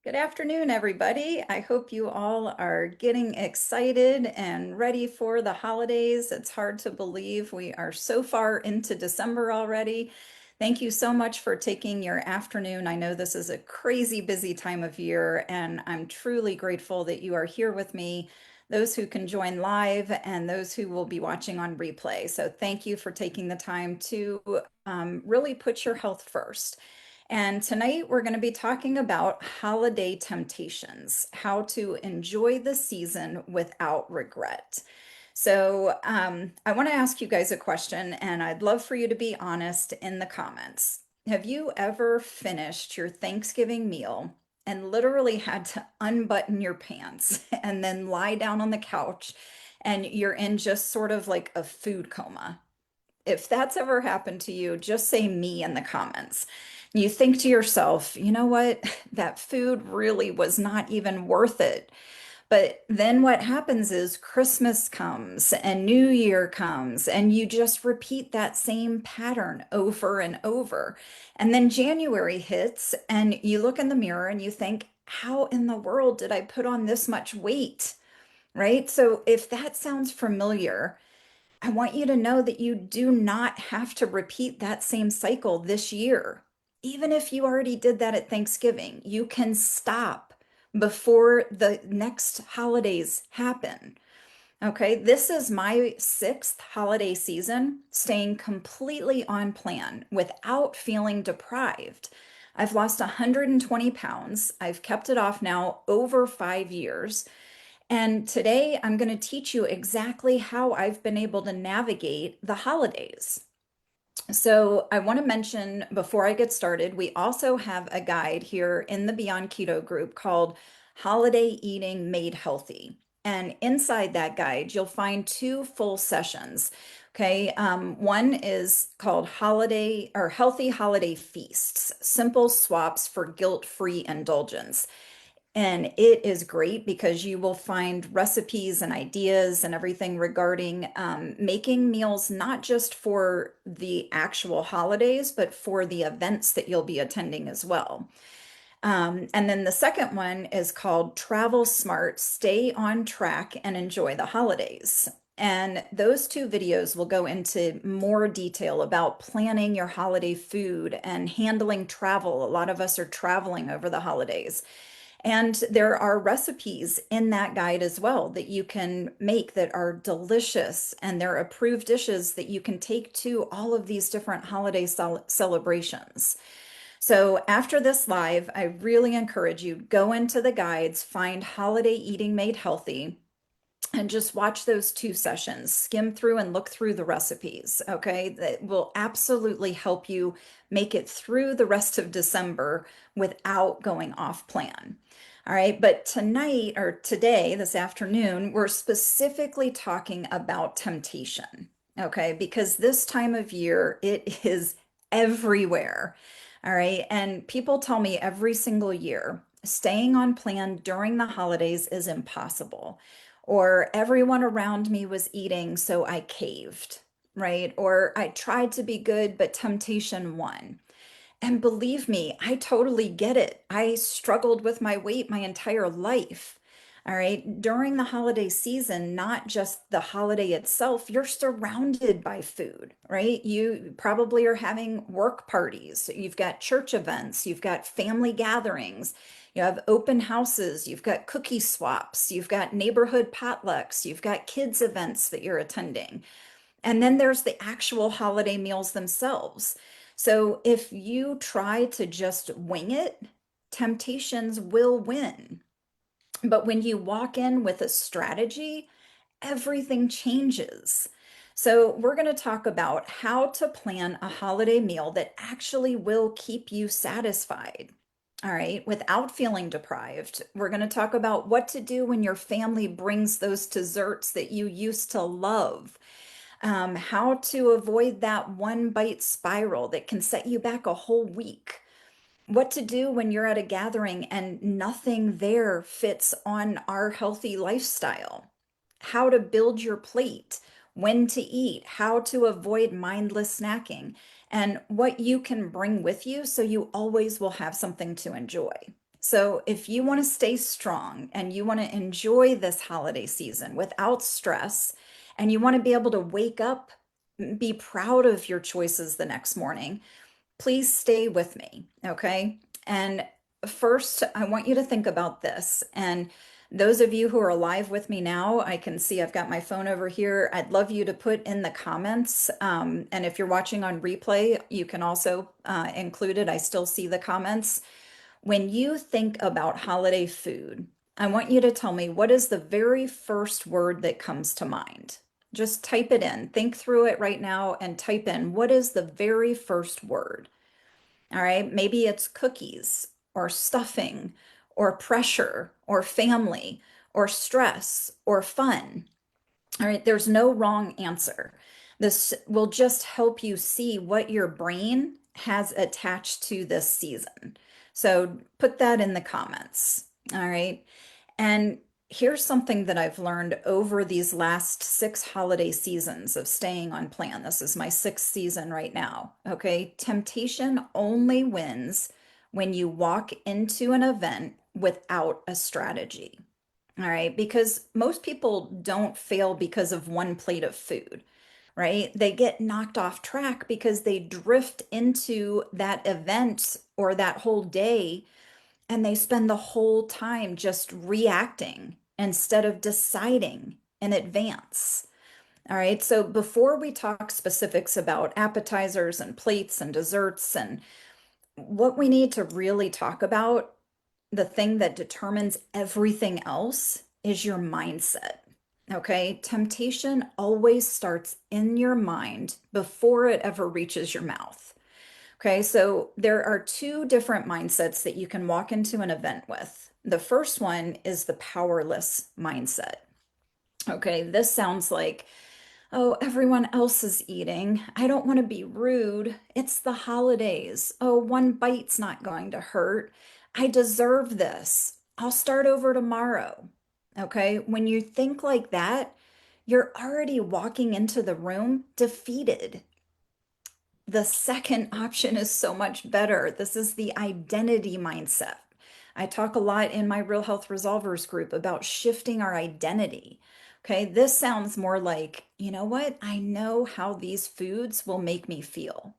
Good afternoon, everybody. I hope you all are getting excited and ready for the holidays. It's hard to believe we are so far into December already. Thank you so much for taking your afternoon. I know this is a crazy busy time of year, and I'm truly grateful that you are here with me, those who can join live and those who will be watching on replay. So thank you for taking the time to really put your health first. And tonight we're going to be talking about holiday temptations, how to enjoy the season without regret. So I want to ask you guys a question, and I'd love for you to be honest in the comments. Have you ever finished your Thanksgiving meal and literally had to unbutton your pants and then lie down on the couch and you're in just sort of like a food coma? If that's ever happened to you, just say me in the comments. You think to yourself, you know what? That food really was not even worth it. But then what happens is Christmas comes and New Year comes, and you just repeat that same pattern over and over. And then January hits, and you look in the mirror and you think, how in the world did I put on this much weight? Right? So if that sounds familiar, I want you to know that you do not have to repeat that same cycle this year. Even if you already did that at Thanksgiving, you can stop before the next holidays happen. Okay, this is my sixth holiday season, staying completely on plan without feeling deprived. I've lost 120 pounds. I've kept it off now over 5 years. And today I'm going to teach you exactly how I've been able to navigate the holidays. So, I want to mention before I get started, we also have a guide here in the Beyond Keto group called Holiday Eating Made Healthy. And inside that guide, you'll find two full sessions. Okay, one is called Holiday or Healthy Holiday Feasts, Simple Swaps for Guilt-Free Indulgence. And it is great because you will find recipes and ideas and everything regarding making meals, not just for the actual holidays, but for the events that you'll be attending as well. And then the second one is called Travel Smart, Stay on Track and Enjoy the Holidays. And those two videos will go into more detail about planning your holiday food and handling travel. A lot of us are traveling over the holidays. And there are recipes in that guide as well that you can make that are delicious, and they're approved dishes that you can take to all of these different holiday celebrations. So after this live, I really encourage you go into the guides, find Holiday Eating Made Healthy, and just watch those two sessions. Skim through and look through the recipes, okay? That will absolutely help you make it through the rest of December without going off plan. All right, but tonight or today, this afternoon, we're specifically talking about temptation, okay? Because this time of year, it is everywhere. All right, and people tell me every single year, staying on plan during the holidays is impossible, or everyone around me was eating, so I caved, right? Or I tried to be good, but temptation won. And believe me, I totally get it. I struggled with my weight my entire life. All right. During the holiday season, not just the holiday itself, you're surrounded by food, right? You probably are having work parties, you've got church events, you've got family gatherings, you have open houses, you've got cookie swaps, you've got neighborhood potlucks, you've got kids' events that you're attending. And then there's the actual holiday meals themselves. So if you try to just wing it, temptations will win. But when you walk in with a strategy, everything changes. So, we're going to talk about how to plan a holiday meal that actually will keep you satisfied. All right, without feeling deprived. We're going to talk about what to do when your family brings those desserts that you used to love, how to avoid that one bite spiral that can set you back a whole week, what to do when you're at a gathering and nothing there fits on our healthy lifestyle, how to build your plate, when to eat, how to avoid mindless snacking, and what you can bring with you so you always will have something to enjoy. So if you want to stay strong and you want to enjoy this holiday season without stress, and you want to be able to wake up, be proud of your choices the next morning, please stay with me, okay? And first, I want you to think about this. And those of you who are live with me now, I can see I've got my phone over here. I'd love you to put in the comments. And if you're watching on replay, you can also include it. I still see the comments. When you think about holiday food, I want you to tell me what is the very first word that comes to mind. Just type it in. Think through it right now and type in what is the very first word. All right, maybe it's cookies or stuffing or pressure or family or stress or fun. All right, there's no wrong answer. This will just help you see what your brain has attached to this season. So put that in the comments. All right. And here's something that I've learned over these last 6 holiday seasons of staying on plan. This is my 6th season right now. Okay. Temptation only wins when you walk into an event without a strategy. All right, because most people don't fail because of one plate of food, right? They get knocked off track because they drift into that event or that whole day and they spend the whole time just reacting instead of deciding in advance. All right, so before we talk specifics about appetizers and plates and desserts and what we need to really talk about, the thing that determines everything else is your mindset. Okay. Temptation always starts in your mind before it ever reaches your mouth. Okay. So there are two different mindsets that you can walk into an event with. The first one is the powerless mindset. Okay. This sounds like, oh, everyone else is eating. I don't want to be rude. It's the holidays. Oh, one bite's not going to hurt. I deserve this. I'll start over tomorrow. Okay. When you think like that, you're already walking into the room defeated. The second option is so much better. This is the identity mindset. I talk a lot in my Real Health Resolvers group about shifting our identity. Okay, this sounds more like, you know what? I know how these foods will make me feel.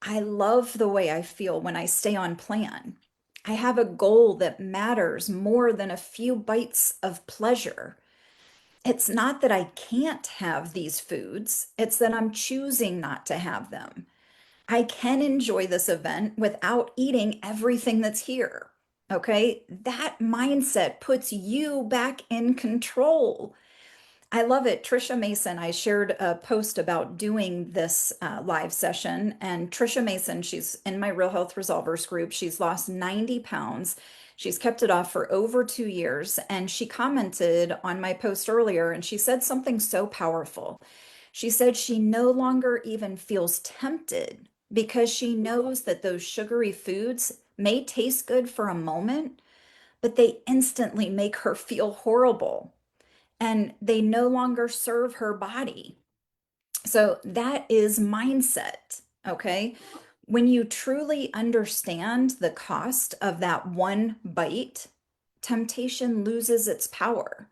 I love the way I feel when I stay on plan. I have a goal that matters more than a few bites of pleasure. It's not that I can't have these foods, it's that I'm choosing not to have them. I can enjoy this event without eating everything that's here. Okay, that mindset puts you back in control. I love it. Trisha Mason, I shared a post about doing this live session, and Trisha Mason, she's in my Real Health Resolvers group. She's lost 90 pounds. She's kept it off for over 2 years, and she commented on my post earlier, and she said something so powerful. She said she no longer even feels tempted because she knows that those sugary foods may taste good for a moment, but they instantly make her feel horrible and they no longer serve her body. So that is mindset, okay? When you truly understand the cost of that one bite, temptation loses its power.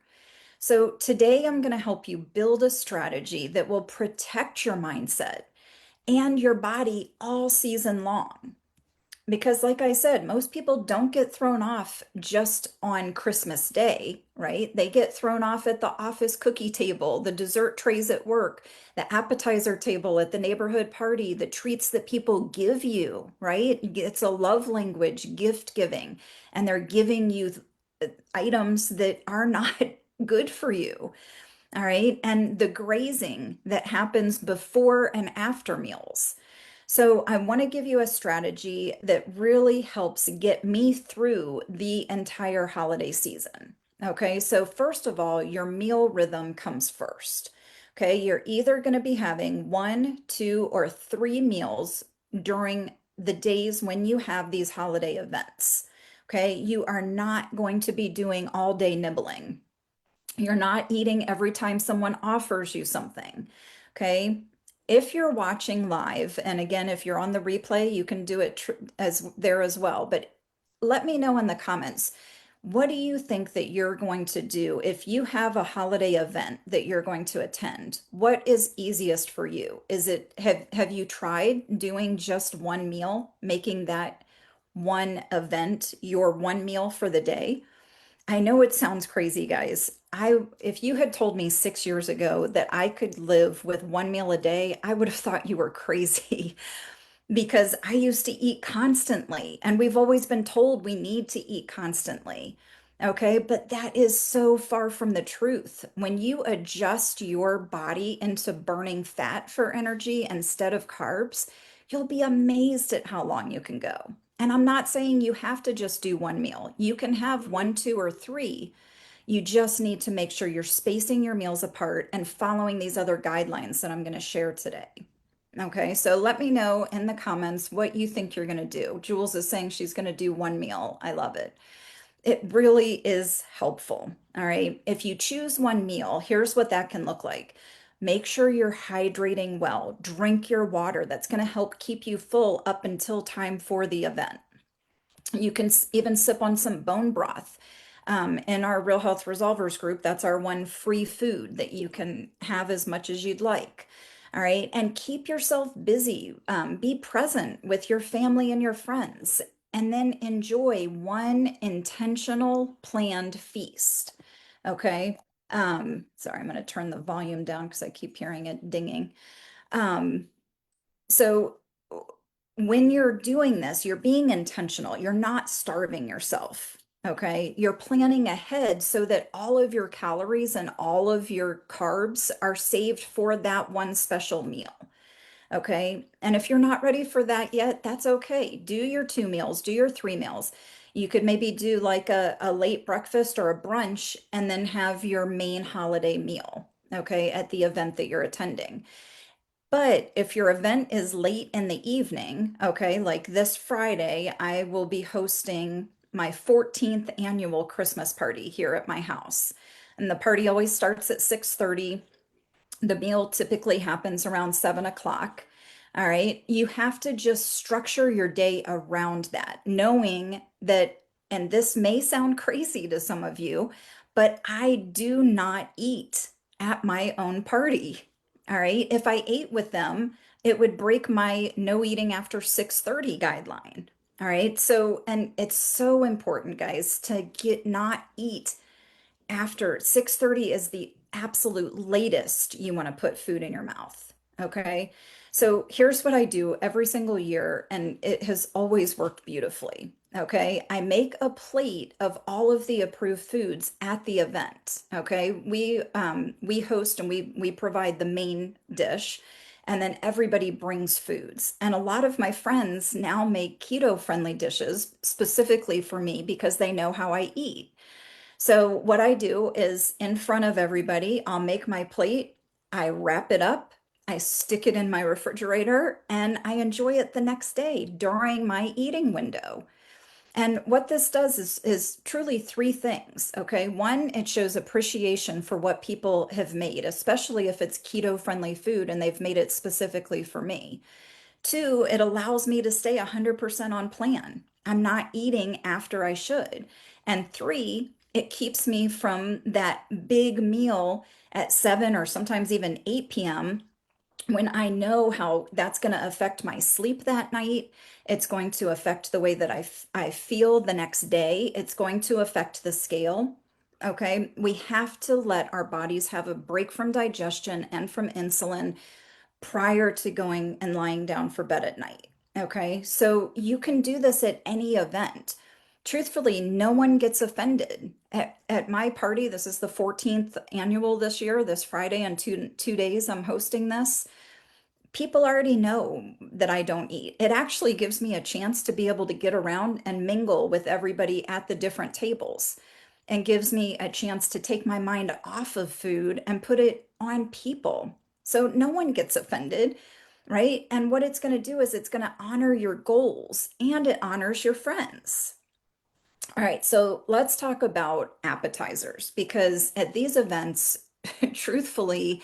So today I'm going to help you build a strategy that will protect your mindset and your body all season long. Because, like I said, most people don't get thrown off just on Christmas Day, right? They get thrown off at the office cookie table, the dessert trays at work, the appetizer table at the neighborhood party, the treats that people give you, right? It's a love language, gift giving, and they're giving you items that are not good for you. All right. And the grazing that happens before and after meals. So, I want to give you a strategy that really helps get me through the entire holiday season. Okay. So, first of all, your meal rhythm comes first. Okay. You're either going to be having 1, 2, or 3 meals during the days when you have these holiday events. Okay. You are not going to be doing all day nibbling. You're not eating every time someone offers you something. Okay. If you're watching live, and again, if you're on the replay, you can do it as there as well. But let me know in the comments. What do you think that you're going to do if you have a holiday event that you're going to attend? What is easiest for you? Is it have you tried doing just one meal, making that one event your one meal for the day? I know it sounds crazy, guys. If you had told me 6 years ago that I could live with one meal a day, I would have thought you were crazy. Because I used to eat constantly, and we've always been told we need to eat constantly. Okay, but that is so far from the truth. When you adjust your body into burning fat for energy instead of carbs, you'll be amazed at how long you can go. And I'm not saying you have to just do one meal. You can have one, two, or three. You just need to make sure you're spacing your meals apart and following these other guidelines that I'm going to share today. Okay, so let me know in the comments what you think you're going to do. Jules is saying she's going to do one meal. I love it. It really is helpful. All right, if you choose one meal, here's what that can look like. Make sure you're hydrating well. Drink your water. That's going to help keep you full up until time for the event. You can even sip on some bone broth. In our Real Health Resolvers group, that's our one free food that you can have as much as you'd like. All right. And keep yourself busy. Be present with your family and your friends. And then enjoy one intentional planned feast. Okay. Sorry, I'm going to turn the volume down because I keep hearing it dinging. Um, so when you're doing this, you're being intentional. You're not starving yourself. Okay. You're planning ahead so that all of your calories and all of your carbs are saved for that one special meal. Okay. And if you're not ready for that yet, that's okay. Do your two meals, do your three meals. You could maybe do like a late breakfast or a brunch and then have your main holiday meal, okay, at the event that you're attending. But if your event is late in the evening, okay, like this Friday, I will be hosting my 14th annual Christmas party here at my house. And the party always starts at 6:30. The meal typically happens around 7 o'clock. All right. You have to just structure your day around that, knowing that, and this may sound crazy to some of you, but I do not eat at my own party. All right. If I ate with them, it would break my no eating after 6:30 guideline. All right. So, and it's so important, guys, to get not eat after 6:30 is the absolute latest you want to put food in your mouth. Okay. So here's what I do every single year, and it has always worked beautifully. Okay. I make a plate of all of the approved foods at the event. Okay. We host and we provide the main dish. And then everybody brings foods. And a lot of my friends now make keto friendly dishes specifically for me because they know how I eat. So what I do is in front of everybody, I'll make my plate, I wrap it up, I stick it in my refrigerator, and I enjoy it the next day during my eating window. And what this does is truly three things. Okay. One, it shows appreciation for what people have made, especially if it's keto friendly food and they've made it specifically for me. Two, it allows me to stay 100% on plan. I'm not eating after I should. And three, it keeps me from that big meal at 7 or sometimes even 8 p.m. when I know how that's going to affect my sleep that night. It's going to affect the way that I feel the next day. It's going to affect the scale. Okay. We have to let our bodies have a break from digestion and from insulin prior to going and lying down for bed at night. Okay, so you can do this at any event. Truthfully, no one gets offended. At my party, this is the 14th annual this year, this Friday and two days I'm hosting this. People already know that I don't eat. It actually gives me a chance to be able to get around and mingle with everybody at the different tables and gives me a chance to take my mind off of food and put it on people. So no one gets offended, right? And what it's going to do is it's going to honor your goals and it honors your friends. All right, so let's talk about appetizers because at these events, truthfully,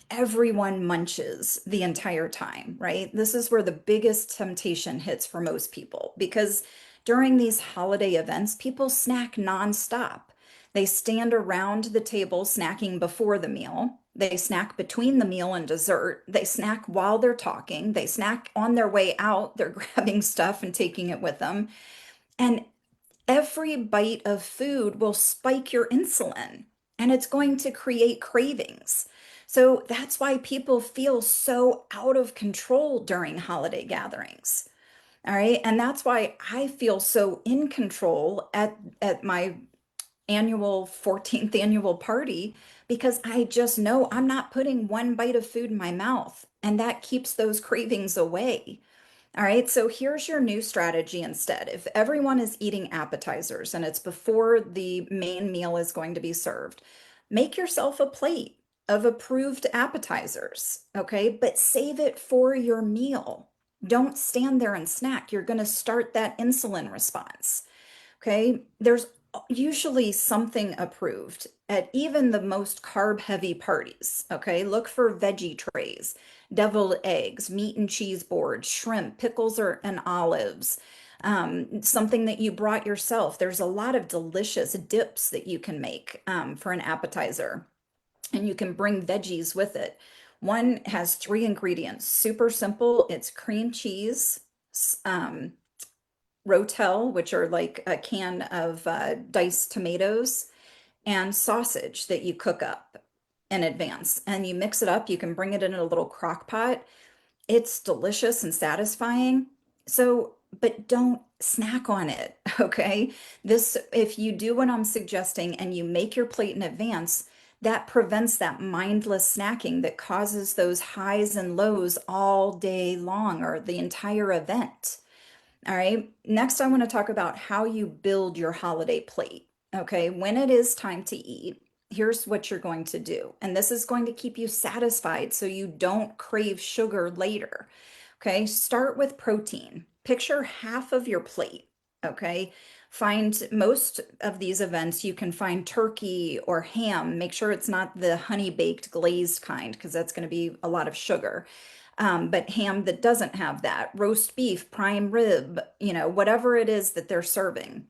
everyone munches the entire time, right? This is where the biggest temptation hits for most people because During these holiday events, people snack nonstop. They stand around the table snacking before the meal. They snack between the meal and dessert. They snack while they're talking. They snack on their way out. They're grabbing stuff and taking it with them. And every bite of food will spike your insulin and it's going to create cravings. So that's why people feel so out of control during holiday gatherings. All right. And that's why I feel so in control at my annual 14th annual party because I just know I'm not putting one bite of food in my mouth and that keeps those cravings away. All right, so here's your new strategy instead. If everyone is eating appetizers and it's before the main meal is going to be served, make yourself a plate of approved appetizers, okay? But save it for your meal. Don't stand there and snack. You're going to start that insulin response. Okay, there's usually something approved at even the most carb heavy parties. Okay, look for veggie trays, deviled eggs, meat and cheese boards, shrimp, pickles, or and olives. Something that you brought yourself. There's a lot of delicious dips that you can make for an appetizer, and you can bring veggies with it. One has three ingredients, super simple. It's cream cheese, um, rotel, which are like a can of diced tomatoes, and sausage that you cook up in advance. And you mix it up. You can bring it in a little crock pot. It's delicious and satisfying. So, but don't snack on it, okay? This, if you do what I'm suggesting and you make your plate in advance, that prevents that mindless snacking that causes those highs and lows all day long or the entire event. All right. Next, I want to talk about how you build your holiday plate. Okay. When it is time to eat, here's what you're going to do. And this is going to keep you satisfied so you don't crave sugar later. Okay. Start with protein. Picture half of your plate. Okay. Find most of these events, you can find turkey or ham. Make sure it's not the honey baked glazed kind because that's going to be a lot of sugar. But ham that doesn't have that, roast beef, prime rib, whatever it is that they're serving,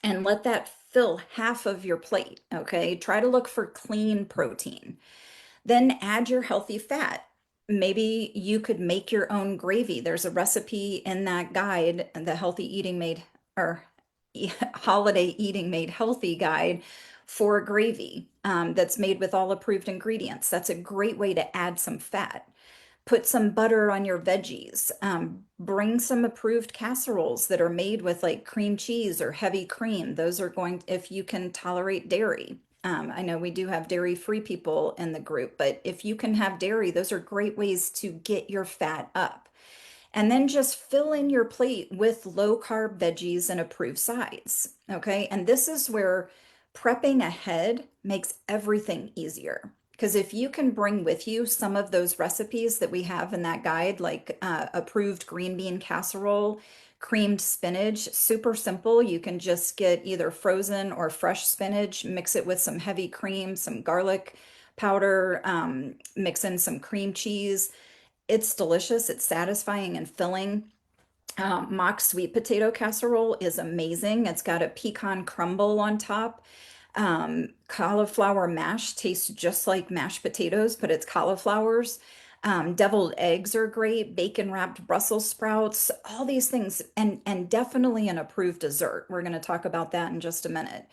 and let that fill half of your plate. Okay. Try to look for clean protein. Then add your healthy fat. Maybe you could make your own gravy. There's a recipe in that guide, the Healthy Eating Made or Holiday Eating Made Healthy guide for gravy that's made with all approved ingredients. That's a great way to add some fat. Put some butter on your veggies. Bring some approved casseroles that are made with like cream cheese or heavy cream. Those are going, if you can tolerate dairy. I know we do have dairy-free people in the group, but if you can have dairy, those are great ways to get your fat up. And then just fill in your plate with low carb veggies and approved sides. Okay. And this is where prepping ahead makes everything easier. Because if you can bring with you some of those recipes that we have in that guide, like approved green bean casserole, creamed spinach, super simple. You can just get either frozen or fresh spinach, mix it with some heavy cream, some garlic powder, mix in some cream cheese. It's delicious, it's satisfying and filling. Mock sweet potato casserole is amazing. It's got a pecan crumble on top. Cauliflower mash tastes just like mashed potatoes, but it's cauliflowers. Deviled eggs are great, bacon wrapped Brussels sprouts, all these things, and definitely an approved dessert. We're going to talk about that in just a minute.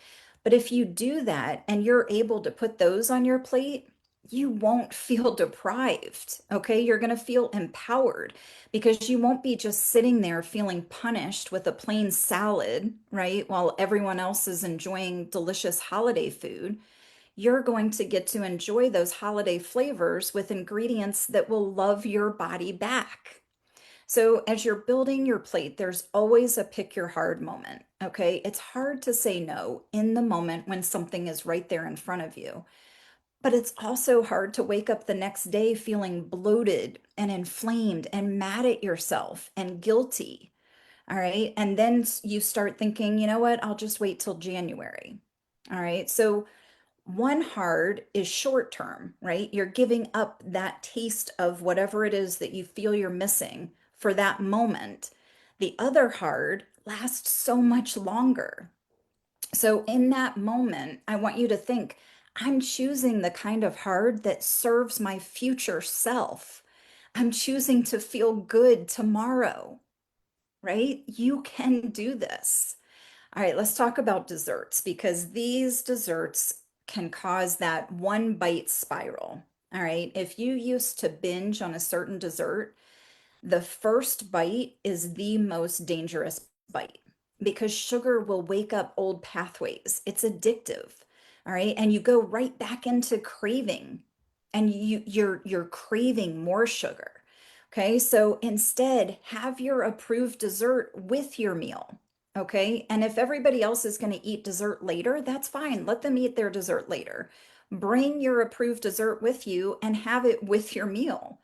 But if you do that and you're able to put those on your plate, you won't feel deprived. Okay. You're going to feel empowered because you won't be just sitting there feeling punished with a plain salad, right? While everyone else is enjoying delicious holiday food. You're going to get to enjoy those holiday flavors with ingredients that will love your body back. So, as you're building your plate, there's always a pick your hard moment. Okay. It's hard to say no in the moment when something is right there in front of you. But it's also hard to wake up the next day feeling bloated and inflamed and mad at yourself and guilty. All right. And then you start thinking, you know what? I'll just wait till January. All right. So one hard is short term, right? You're giving up that taste of whatever it is that you feel you're missing for that moment. The other hard lasts so much longer. So in that moment, I want you to think, I'm choosing the kind of hard that serves my future self. I'm choosing to feel good tomorrow, right? You can do this. All right, let's talk about desserts because these desserts can cause that one bite spiral. All right, if you used to binge on a certain dessert, the first bite is the most dangerous bite because sugar will wake up old pathways. It's addictive. All right. And you go right back into craving and you're craving more sugar. Okay? So instead, have your approved dessert with your meal. Okay? And if everybody else is going to eat dessert later, that's fine. Let them eat their dessert later. Bring your approved dessert with you and have it with your meal.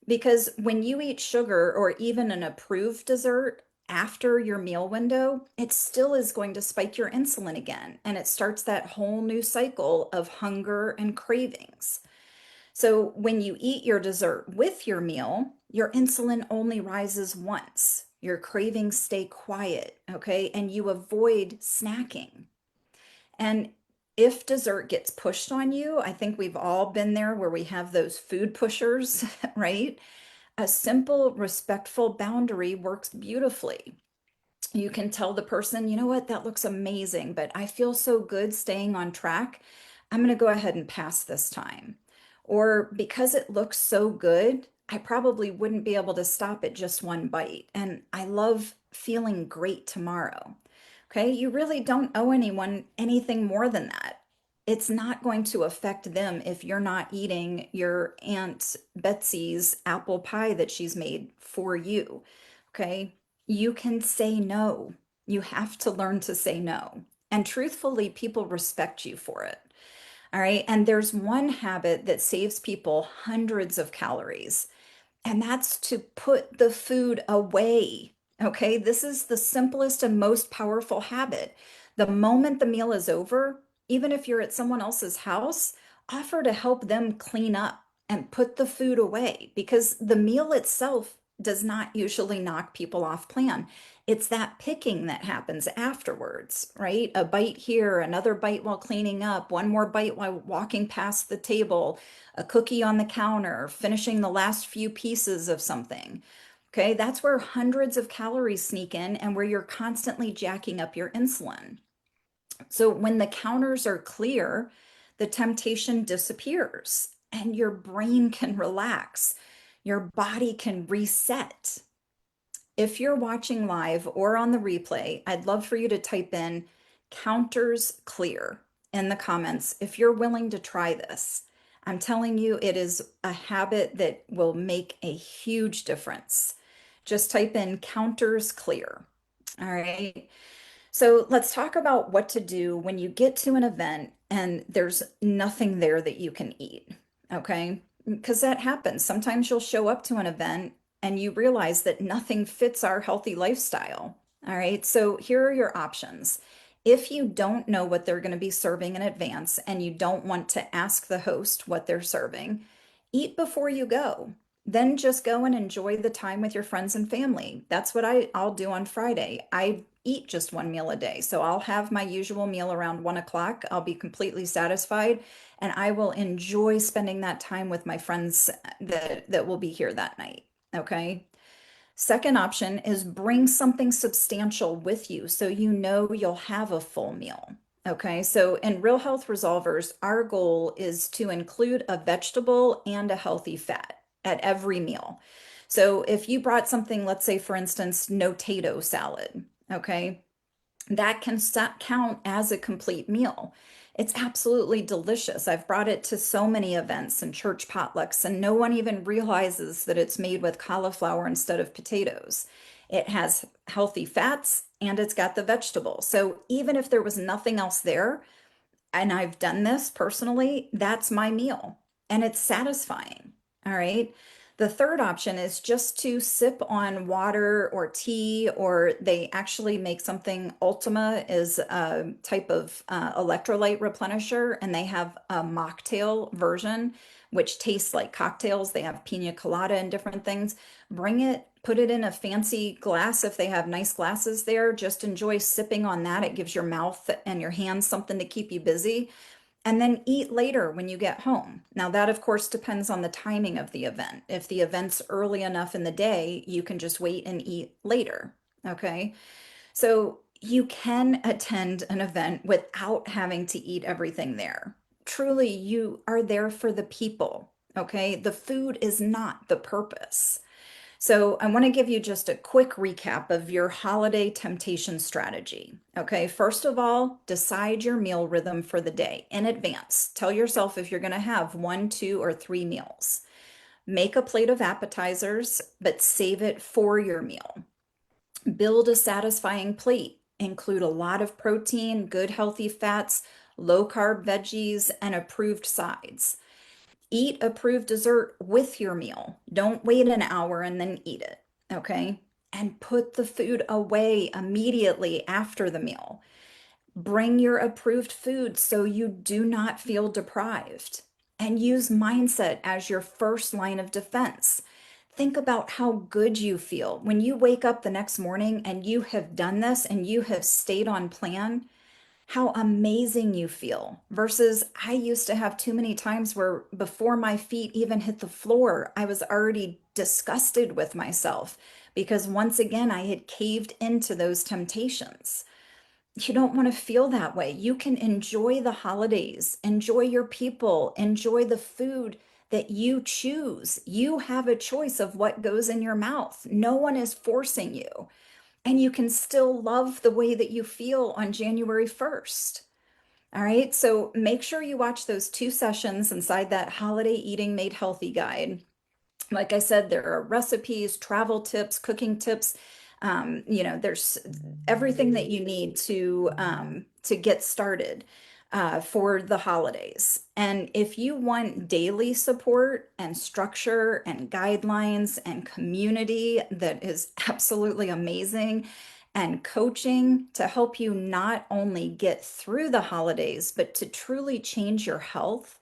Because when you eat sugar or even an approved dessert after your meal window, it still is going to spike your insulin again. And it starts that whole new cycle of hunger and cravings. So when you eat your dessert with your meal, your insulin only rises once. Your cravings stay quiet, okay? And you avoid snacking. And if dessert gets pushed on you, I think we've all been there where we have those food pushers, right? A simple, respectful boundary works beautifully. You can tell the person, you know what, that looks amazing, but I feel so good staying on track. I'm going to go ahead and pass this time. Or because it looks so good, I probably wouldn't be able to stop at just one bite. And I love feeling great tomorrow. Okay, you really don't owe anyone anything more than that. It's not going to affect them if you're not eating your Aunt Betsy's apple pie that she's made for you. Okay, you can say no. You have to learn to say no. And truthfully, people respect you for it. All right. And there's one habit that saves people hundreds of calories, and that's to put the food away. Okay, this is the simplest and most powerful habit. The moment the meal is over, even if you're at someone else's house, offer to help them clean up and put the food away because the meal itself does not usually knock people off plan. It's that picking that happens afterwards, right? A bite here, another bite while cleaning up, one more bite while walking past the table, a cookie on the counter, finishing the last few pieces of something. Okay, that's where hundreds of calories sneak in and where you're constantly jacking up your insulin. So when the counters are clear, the temptation disappears and your brain can relax. Your body can reset. If you're watching live or on the replay, I'd love for you to type in counters clear in the comments if you're willing to try this. I'm telling you, it is a habit that will make a huge difference. Just type in counters clear. All right. So let's talk about what to do when you get to an event and there's nothing there that you can eat. Okay. Because that happens. Sometimes you'll show up to an event and you realize that nothing fits our healthy lifestyle. All right. So here are your options. If you don't know what they're going to be serving in advance and you don't want to ask the host what they're serving, eat before you go. Then just go and enjoy the time with your friends and family. That's what I'll do on Friday. I eat just one meal a day. So I'll have my usual meal around 1 o'clock. I'll be completely satisfied and I will enjoy spending that time with my friends that will be here that night. Okay. Second option is bring something substantial with you so you know you'll have a full meal. Okay, so in Real Health Resolvers, our goal is to include a vegetable and a healthy fat at every meal. So if you brought something, let's say for instance, no-tato salad, okay, that can count as a complete meal. It's absolutely delicious. I've brought it to so many events and church potlucks, and no one even realizes that it's made with cauliflower instead of potatoes. It has healthy fats and it's got the vegetables. So even if there was nothing else there, and I've done this personally, that's my meal and it's satisfying. All right. The third option is just to sip on water or tea, or they actually make something. Ultima is a type of electrolyte replenisher, and they have a mocktail version, which tastes like cocktails. They have pina colada and different things. Bring it, put it in a fancy glass if they have nice glasses there. Just enjoy sipping on that. It gives your mouth and your hands something to keep you busy. And then eat later when you get home. Now, that of course depends on the timing of the event. If the event's early enough in the day, you can just wait and eat later. Okay. So you can attend an event without having to eat everything there. Truly, you are there for the people. Okay. The food is not the purpose. So, I want to give you just a quick recap of your holiday temptation strategy. Okay, first of all, decide your meal rhythm for the day in advance. Tell yourself if you're going to have one, two, or three meals. Make a plate of appetizers, but save it for your meal. Build a satisfying plate. Include a lot of protein, good healthy fats, low carb veggies, and approved sides. Eat approved dessert with your meal. Don't wait an hour and then eat it, okay? And put the food away immediately after the meal. Bring your approved food so you do not feel deprived. And use mindset as your first line of defense. Think about how good you feel when you wake up the next morning and you have done this and you have stayed on plan, how amazing you feel versus I used to have too many times where before my feet even hit the floor, I was already disgusted with myself because once again, I had caved into those temptations. You don't want to feel that way. You can enjoy the holidays, enjoy your people, enjoy the food that you choose. You have a choice of what goes in your mouth. No one is forcing you. And you can still love the way that you feel on January 1st. All right, so make sure you watch those two sessions inside that Holiday Eating Made Healthy guide. Like I said, there are recipes, travel tips, cooking tips. There's everything that you need to get started for the holidays. And if you want daily support and structure and guidelines and community that is absolutely amazing, and coaching to help you not only get through the holidays, but to truly change your health,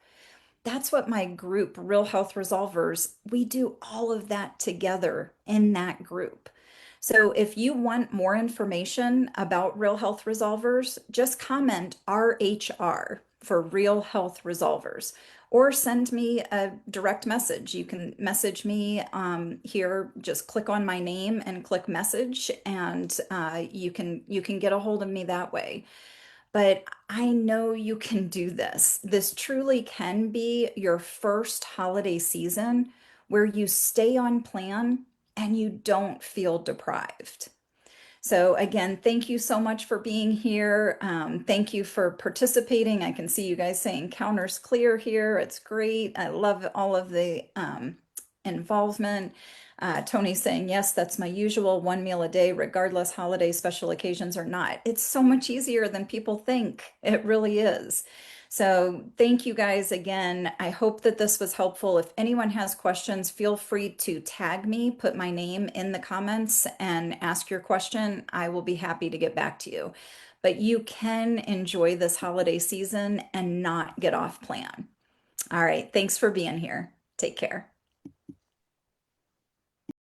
that's what my group, Real Health Resolvers, we do all of that together in that group. So if you want more information about Real Health Resolvers, just comment RHR for Real Health Resolvers or send me a direct message. You can message me here, just click on my name and click message, and you can get a hold of me that way. But I know you can do this. This truly can be your first holiday season where you stay on plan and you don't feel deprived. So again, thank you so much for being here. Thank you for participating. I can see you guys saying counters clear here. It's great. I love all of the involvement. Tony's saying, yes, that's my usual one meal a day, regardless holiday special occasions or not. It's so much easier than people think. It really is. So thank you guys again. I hope that this was helpful. If anyone has questions, feel free to tag me, put my name in the comments and ask your question. I will be happy to get back to you. But you can enjoy this holiday season and not get off plan. All right. Thanks for being here. Take care.